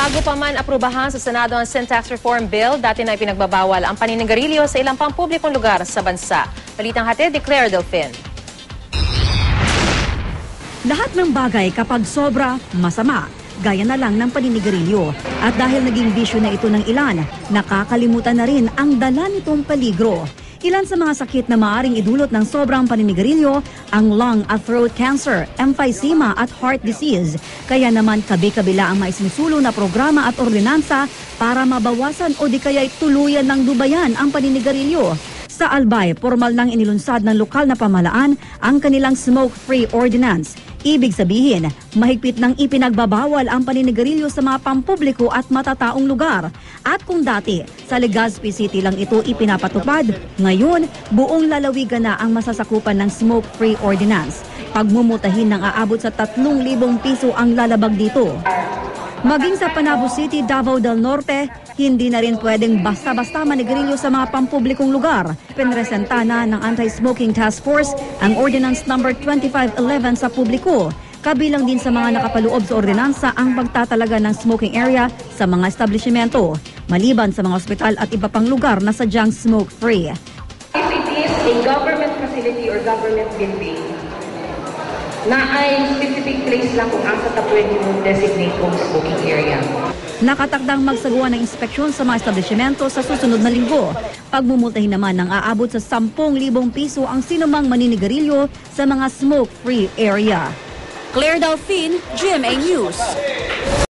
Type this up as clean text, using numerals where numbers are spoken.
Bago pa man aprubahan sa Senado ang Sin Tax Reform Bill, dati na ipinagbabawal ang paninigarilyo sa ilang pampublikong lugar sa bansa. Balitang hatid ni Claire Delfin. Lahat ng bagay kapag sobra, masama. Gaya na lang ng paninigarilyo. At dahil naging bisyo na ito ng ilan, nakakalimutan na rin ang dala nitong peligro. Ilan sa mga sakit na maaaring idulot ng sobrang paninigarilyo ang lung at throat cancer, emphysema at heart disease. Kaya naman kabi-kabila ang maisinusulong na programa at ordinansa para mabawasan o di kaya'y tuluyan ng dubayan ang paninigarilyo. Sa Albay, formal nang inilunsad ng lokal na pamahalaan ang kanilang smoke-free ordinance. Ibig sabihin, mahigpit nang ipinagbabawal ang paninigarilyo sa mga pampubliko at matataong lugar. At kung dati, sa Legazpi City lang ito ipinapatupad, ngayon, buong lalawigan na ang masasakupan ng smoke-free ordinance. Pagmumutahin ng aabot sa 3,000 piso ang lalabag dito. Maging sa Panabo City, Davao del Norte, hindi na rin pwedeng basta-basta manigarilyo sa mga pampublikong lugar. Pinresenta na ng Anti-Smoking Task Force ang Ordinance No. 2511 sa publiko. Kabilang din sa mga nakapaloob sa ordinansa ang pagtatalaga ng smoking area sa mga establishmento, maliban sa mga ospital at iba pang lugar na sadyang smoke-free. If it is a government facility or government building, na ay specific place lang kung asa ta pwede mo designate kung smoking area. Nakatakdang magsagawa ng inspeksyon sa mga establishmento sa susunod na linggo. Pagmumultahin naman ng aabot sa 10,000 piso ang sinumang maninigarilyo sa mga smoke-free area. Claire Delfin, GMA News.